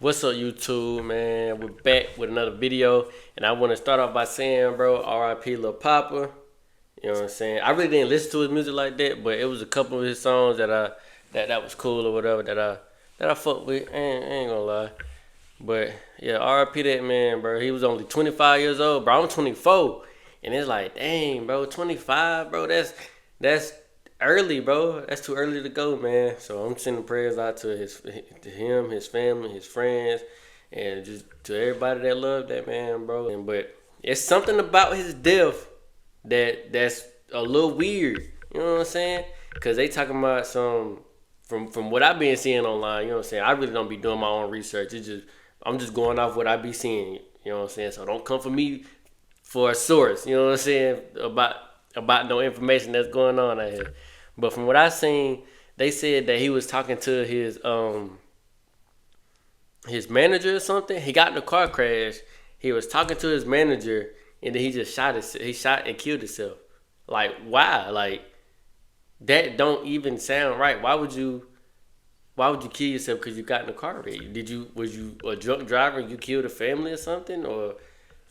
What's up, YouTube, man? We're back with another video, and I want to start off by saying, bro, R.I.P. Lil Poppa. You know what I'm saying? I really didn't listen to his music like that, but it was a couple of his songs that was cool or whatever that I fuck with. I ain't gonna lie, but yeah, R.I.P. that man, bro. He was only 25 years old, bro. I'm 24, and it's like, dang, bro, 25, bro. That's early, bro. That's too early to go, man. So I'm sending prayers out to him, his family, his friends, and just to everybody that loved that man, bro. But it's something about his death that's a little weird. You know what I'm saying? Cause they talking about some from what I've been seeing online. You know what I'm saying? I really don't be doing my own research. I'm just going off what I be seeing. You know what I'm saying? So don't come for me for a source. You know what I'm saying about no information that's going on out here. But from what I seen, they said that he was talking to his manager or something. He got in a car crash. He was talking to his manager, and then he just he shot and killed himself. Like, why? Like, that don't even sound right. Why would you kill yourself because you got in a car wreck? Was you a drunk driver and you killed a family or something? Or,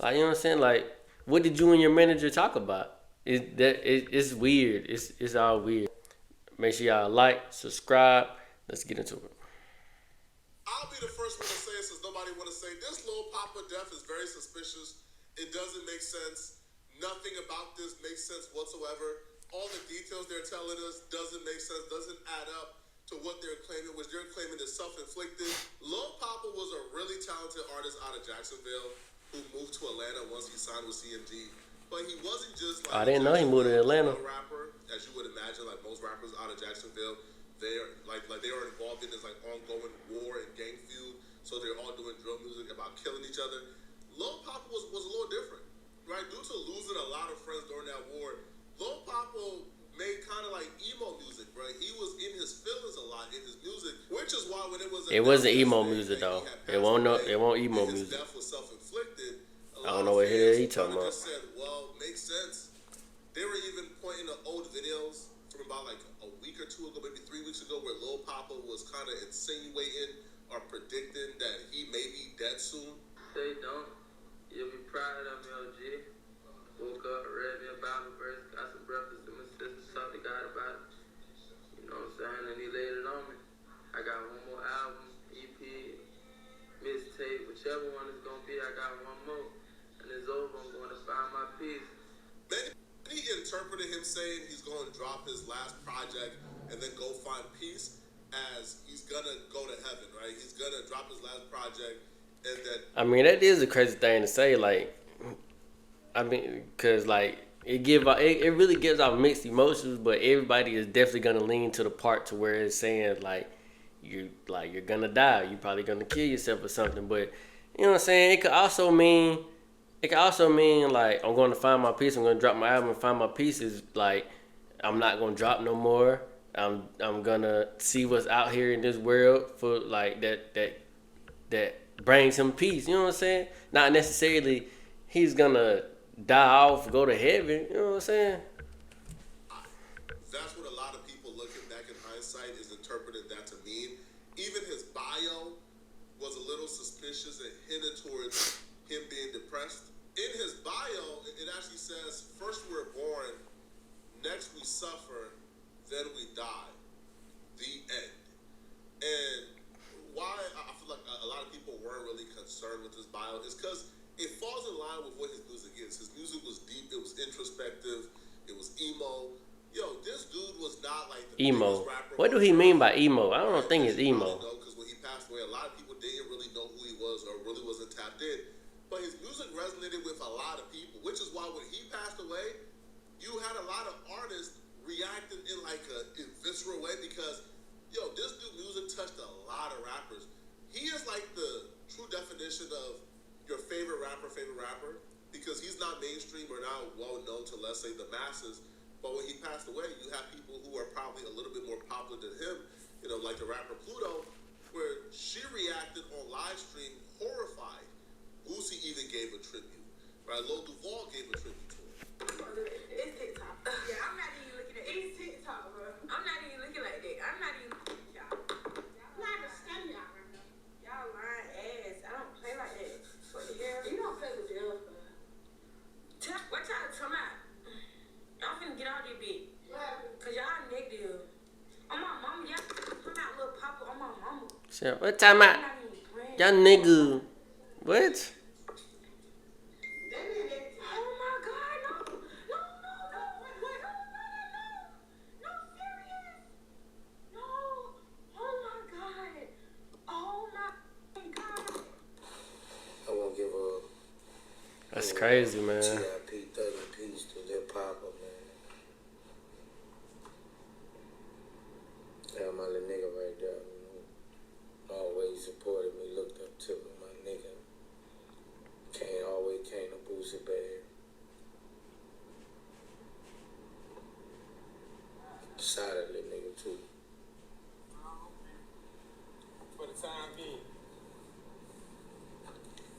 like, you know what I'm saying? Like, what did you and your manager talk about? It's weird. It's all weird. Make sure y'all like, subscribe. Let's get into it. I'll be the first one to say it, since nobody want to say this Lil Poppa death is very suspicious. It doesn't make sense. Nothing about this makes sense whatsoever. All the details they're telling us doesn't make sense, doesn't add up to what they're claiming, which they're claiming is self-inflicted. Lil Poppa was a really talented artist out of Jacksonville who moved to Atlanta once he signed with CMG. But he wasn't just like I didn't know he moved to Atlanta. Rapper, as you would imagine, like most rappers out of Jacksonville. They're like they are involved in this like ongoing war and gang feud, so they're all doing drill music about killing each other. Lil Poppa was a little different, right? Due to losing a lot of friends during that war, Lil Poppa made kind of like emo music, right? He was in his feelings a lot in his music, which is why when it wasn't emo music though. It won't emo music. His death was self-inflicted. I don't know what he talking about. Just said, well, makes sense. They were even pointing to old videos from about like a week or two ago, maybe 3 weeks ago, where Lil Poppa was kind of insinuating or predicting that he may be dead soon. They don't. You'll be proud of me, OG. Woke up, read me a Bible verse, got some breakfast to my sister, talked to God about it. You know what I'm saying? And he laid it on me. I got one more album, EP, mixtape, whichever one it's gonna be. I got one more. And it's over. I'm going to find my peace. Many interpreted him saying he's going to drop his last project and then go find peace as he's going to go to heaven, right? He's going to drop his last project and then... I mean, that is a crazy thing to say, like... I mean, because, like, it really gives off mixed emotions, but everybody is definitely going to lean to the part to where it's saying, you're going to die. You're probably going to kill yourself or something, but, you know what I'm saying? It could also mean, like, I'm going to find my peace. I'm going to drop my album and find my peace. Is like, I'm not going to drop no more. I'm going to see what's out here in this world for, like, that brings him peace. You know what I'm saying? Not necessarily he's going to die off, go to heaven. You know what I'm saying? That's what a lot of people looking back in hindsight is interpreting that to mean. Even his bio was a little suspicious and hinted towards him being depressed. In his bio, it actually says, first we're born, next we suffer, then we die. The end. And why I feel like a lot of people weren't really concerned with his bio is because it falls in line with what his music is. His music was deep, it was introspective, it was emo. Yo, this dude was not like the emo. Rapper. What do he mean by emo? I don't think it's emo. Because when he passed away, a lot of people didn't really know who he was or really wasn't tapped in. But his music resonated with a lot of people, which is why when he passed away, you had a lot of artists reacting in like a visceral way because, yo, this dude music touched a lot of rappers. He is like the true definition of your favorite rapper, because he's not mainstream or not well known to, let's say, the masses. But when he passed away, you have people who are probably a little bit more popular than him, you know, like the rapper Pluto, where she reacted on live stream horrified. Boosie even gave a tribute, right? Lil Duval gave a tribute to him. It's TikTok. Yeah, I'm not even looking at it. It's TikTok, bro. I'm not even looking like that. I'm not even y'all. I understand y'all right now. Y'all lying Yeah, what time out? Y'all nigga. What? That's crazy, man. TIP 30 piece to Lil Poppa, man. Yeah, my little nigga right there, always supported me, looked up to me, my nigga. Always came to boost it, babe. Solid little nigga, too. For the time being.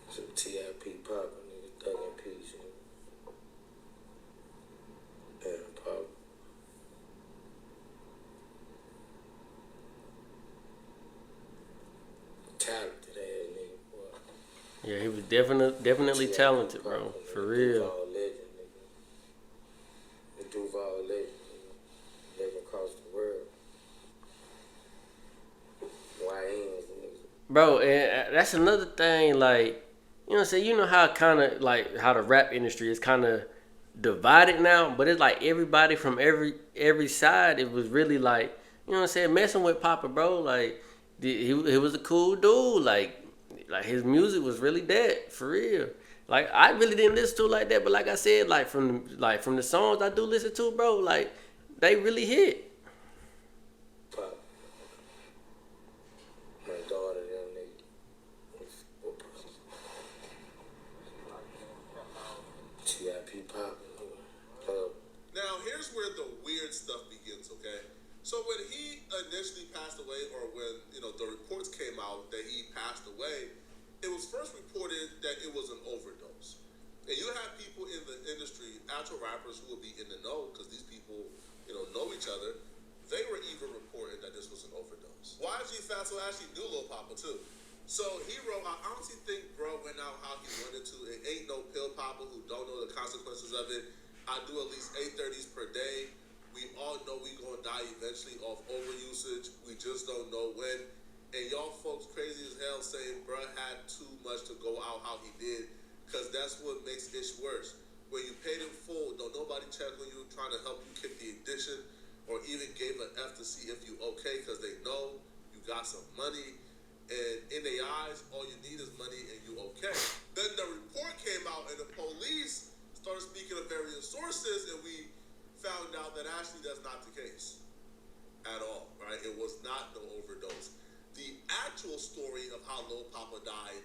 Some TIP Poppa, nigga, thug in peace, nigga. Yeah, Poppa. Talented ass nigga, boy. Yeah, he was definitely talented, bro. For real. Duval legend, nigga. The Duval legend, nigga. Living across the world. YNs, nigga. Bro, and that's another thing, like, you know what I'm saying? You know how kind of, like, how the rap industry is kind of divided now, but it's like everybody from every side, it was really like, you know what I'm saying, messing with Poppa, bro, like, he was a cool dude, like his music was really dead, for real. Like, I really didn't listen to it like that, but like I said, from the songs I do listen to, bro, like, they really hit. Pop. My daughter, them nigga. TIP Pop. Now, here's where the weird stuff begins, okay? So when he initially passed away, or when, the reports came out that he passed away, it was first reported that it was an overdose. And you have people in the industry, actual rappers who will be in the know, because these people, know each other. They were even reporting that this was an overdose. YG Fatso actually knew Lil Poppa, too. So he wrote, I honestly think bro went out how he wanted to. It ain't no pill popper who don't know the consequences of it. I do at least 830s per day. We all know we gonna die eventually off overusage. We just don't know when. And y'all folks crazy as hell saying bruh had too much to go out how he did, because that's what makes it worse. When you paid in full, don't nobody check on you, trying to help you kick the addiction, or even gave an F to see if you okay, because they know you got some money. And in their eyes, all you need is money and you okay. Then the report came out and the police started speaking of various sources, and we found out that actually that's not the case at all, right? It was not no overdose. The actual story of how Lil Poppa died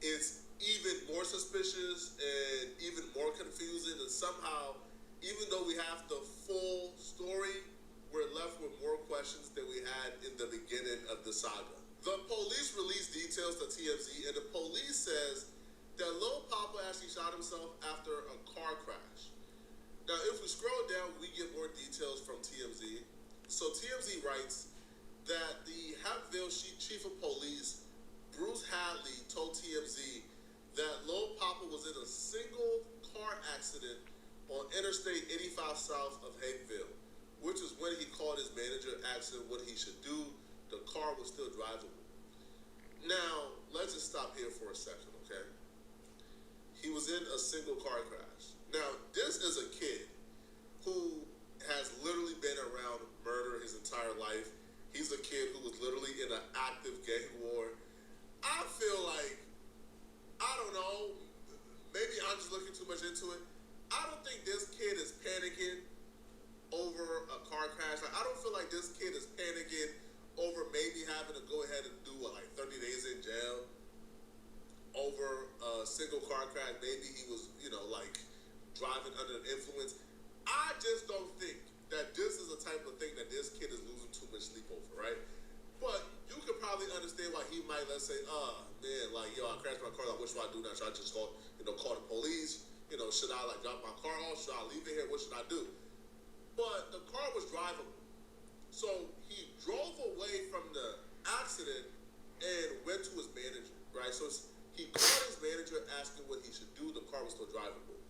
is even more suspicious and even more confusing, and somehow, even though we have the full story, we're left with more questions than we had in the beginning of the saga. The police released details to TMZ, and the police says that Lil Poppa actually shot himself after a car crash. Now, if we scroll down, we get more details from TMZ. So TMZ writes that the Hampville chief of police, Bruce Hadley, told TMZ that Lil Poppa was in a single car accident on Interstate 85 south of Hapeville, which is when he called his manager and asked him what he should do. The car was still drivable. Now, let's just stop here for a second, okay? He was in a single car crash. Now, this is a kid who has literally been around murder his entire life. He's a kid who was literally in an active gang war. I feel like, I don't know, maybe I'm just looking too much into it. I don't think this kid is panicking over a car crash. Like, I don't feel like this kid is panicking over maybe having to go ahead and do 30 days in jail over a single car crash. Maybe he was, driving under the influence. I just don't think that this is the type of thing that this kid is losing too much sleep over, right? But you could probably understand why he might, let's say, man, I crashed my car. What should I do now? Should I just call the police? Should I drop my car off? Should I leave it here? What should I do? But the car was drivable. So he drove away from the accident and went to his manager, right? So he called his manager asking what he should do. The car was still drivable.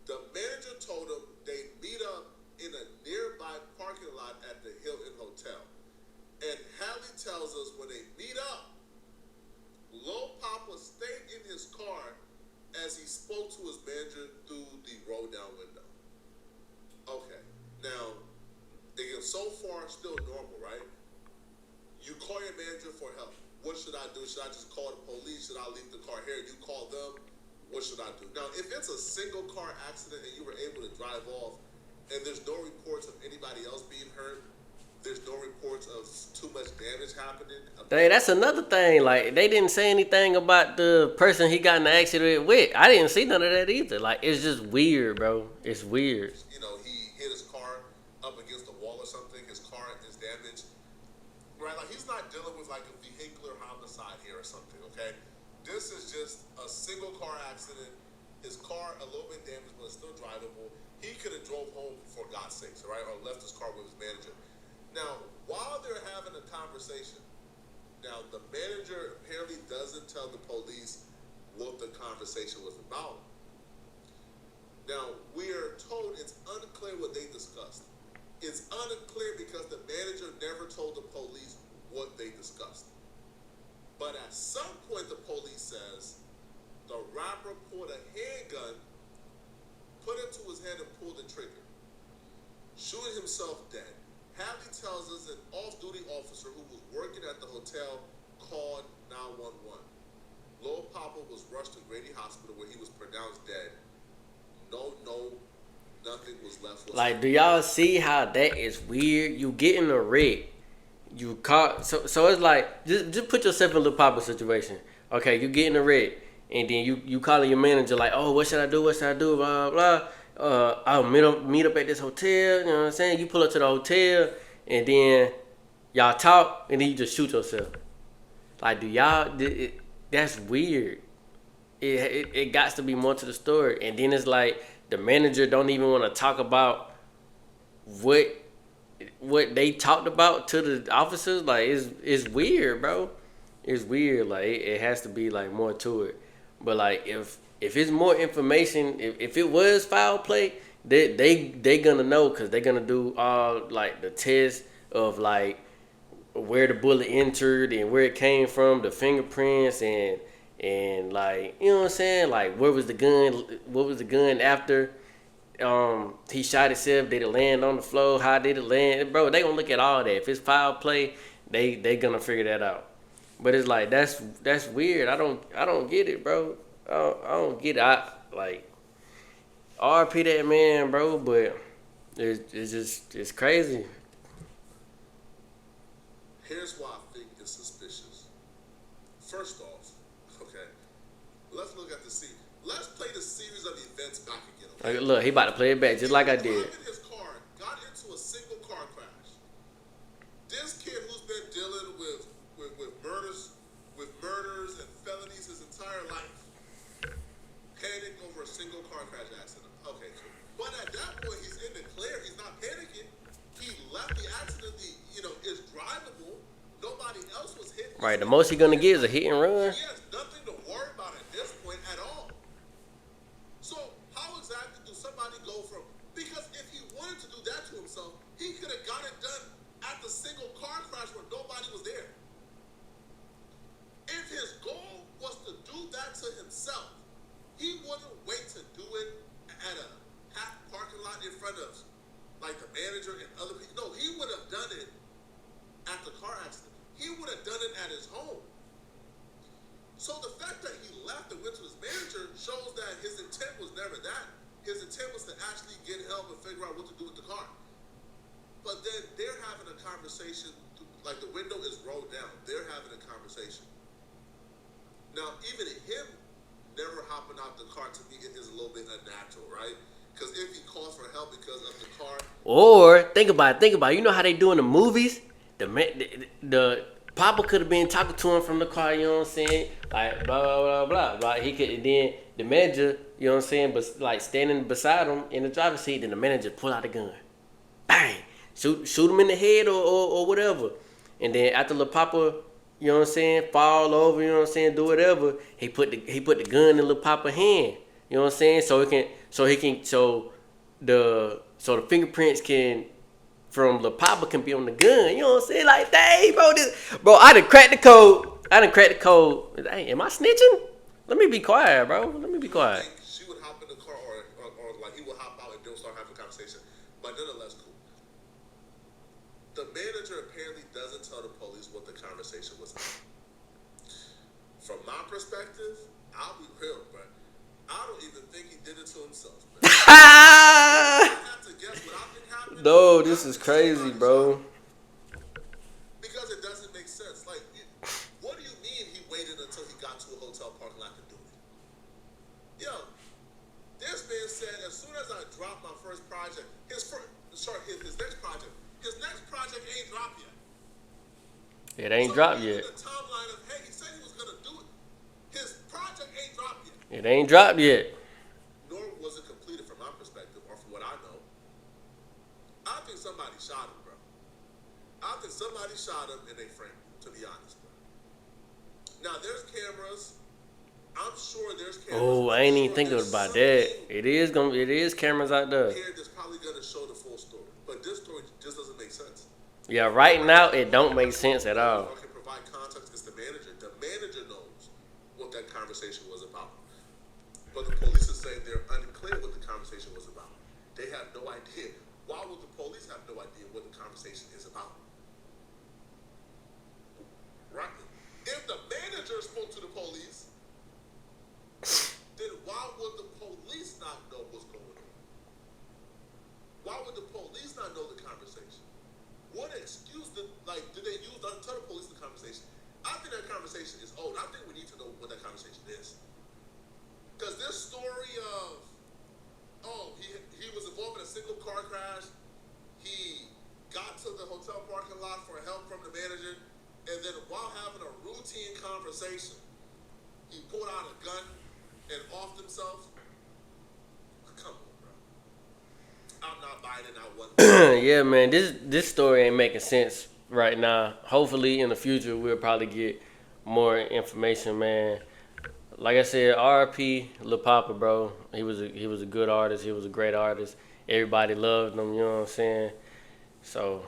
The manager told him they'd meet up in a nearby parking lot at the Hilton Hotel. And Hadley tells us when they meet up, do? Should I just call the police? Should I leave the car here? You call them? What should I do? Now, if it's a single car accident and you were able to drive off and there's no reports of anybody else being hurt, there's no reports of too much damage happening. Dang, that's another thing. Like, they didn't say anything about the person he got in the accident with. I didn't see none of that either. Like, it's just weird, bro. It's weird. You know, he hit his car up against the wall or something. His car is damaged. Right? Like, he's not dealing with, like, a vehicular homicide here or something, okay? This is just a single car accident. His car, a little bit damaged, but it's still drivable. He could have drove home, for God's sakes, all right? Or left his car with his manager. Now, while they're having a conversation, now the manager apparently doesn't tell the police what the conversation was about. Now, we are told it's unclear what they discussed. It's unclear because the manager never told the police what they discussed. But at some point, the police says the rapper pulled a handgun, put it to his head, and pulled the trigger, shooting himself dead. Hadley tells us an off-duty officer who was working at the hotel called 911. Lil Poppa was rushed to Grady Hospital where he was pronounced dead. Nothing was left. Like, do y'all see how that is weird? You get in a wreck. You caught, so it's like, just put yourself in Lil Poppa's situation. Okay, you get in a wreck, and then you calling your manager like, oh, what should I do? What should I do? Blah, blah. I'll meet up at this hotel. You know what I'm saying? You pull up to the hotel, and then y'all talk, and then you just shoot yourself. Like, do y'all? That's weird. It got to be more to the story. And then it's like the manager don't even want to talk about what they talked about to the officers. Like, it's weird, bro. It's weird. Like, it has to be like more to it. But like, if it's more information, if it was foul play, they gonna know, because they gonna do all like the tests of like where the bullet entered and where it came from, the fingerprints and like, you know what I'm saying, like where was the gun, what was the gun after he shot himself, did it land on the floor, how did it land, bro? They gonna look at all that. If it's foul play, they gonna figure that out. But it's like, that's weird. I don't get it, bro. I don't get it. I like RP that man, bro, but it's crazy. Here's why I think it's suspicious. First off, okay, let's look at the scene. Let's play the series of events back again. Okay? Like, look, he about to play it back just like I did. In his car, got into a single car crash. This kid who's been dealing with murders and felonies his entire life, panicked over a single car crash accident. Okay, but at that point, he's in the clear. He's not panicking. He left the accident. Is drivable. Nobody else was hit. Right. The most he gonna get is a hit and run. He has nothing to worry about at this point at all. So how exactly do somebody go from? Because if he wanted to do that to himself, he could have got it done at the single car crash where nobody was there. If his goal was to do that to himself, he wouldn't wait to do it at a parking lot in front of like the manager and other people. No, he would have done it at the car accident. He would have done it at his home. So the fact that he left and went to his manager shows that his intent was never that. His intent was to actually get help and figure out what to do with the car. But then they're having a conversation, like the window is rolled down. They're having a conversation. Now, even him never hopping out the car, to me, it is a little bit unnatural, right? Because if he calls for help because of the car. Or, think about it. You know how they do in the movies? The Papa could have been talking to him from the car, you know what I'm saying? Like, blah, blah, blah, blah. He could, and then the manager, you know what I'm saying, but like standing beside him in the driver's seat, then the manager pull out a gun. Bang! Shoot him in the head or whatever. And then after Lil Poppa, you know what I'm saying, fall over, you know what I'm saying, do whatever, he put the gun in Lil Poppa's hand. You know what I'm saying? So the fingerprints from Lil Poppa can be on the gun. You know what I'm saying? Like, dang, bro, I done cracked the code. Hey, am I snitching? Let me be quiet, bro. Let me be quiet. She would hop in the car or like he would hop out and they'll start having a conversation. But nonetheless, cool. The manager apparently doesn't tell the police what the conversation was about. from my perspective, I'll be real, bro. I don't even think he did it to himself, man. I have to guess what I think happened. No, this is crazy, bro. Because it doesn't make sense. Like, what do you mean he waited until he got to a hotel parking lot to do it? Yo, this man said as soon as I dropped my first project, his next project ain't dropped yet. It ain't dropped yet. The timeline of, hey, he said he was gonna do it. His project ain't dropped yet. It ain't dropped yet. Nor was it completed from my perspective or from what I know. I think somebody shot him, bro. I think somebody shot him and they framed him, to be honest, bro. Now there's cameras. I'm sure there's cameras. Oh, I ain't even thinking about that. It is cameras out there. Here that's probably gonna show the full story. But this story just doesn't make sense. Yeah, right now it don't make sense at all. I can provide context. It's the manager. The manager knows what that conversation was about. But the police are saying they're unclear what the conversation was about. They have no idea. Why would the police have no idea what the conversation is about? Right? If the manager spoke to the police, then why would the police not know what's going on? Why would the police not know the conversation? What excuse did they use to tell the police the conversation? I think that conversation is old. I think we need to know what that conversation is. Because this story of, he was involved in a single car crash, he got to the hotel parking lot for help from the manager, and then while having a routine conversation, he pulled out a gun and offed himself. Come on, bro. I'm not buying it out one. Yeah, man, this story ain't making sense right now. Hopefully in the future we'll probably get more information, man. Like I said, R.I.P. Lil Poppa, bro. He was a good artist. He was a great artist. Everybody loved him, you know what I'm saying? So,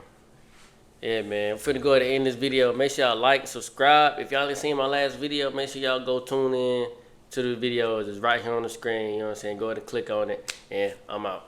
yeah, man. I'm finna go ahead and end this video. Make sure y'all like, subscribe. If y'all ain't seen my last video, make sure y'all go tune in to the videos. It's right here on the screen, you know what I'm saying? Go ahead and click on it, and I'm out.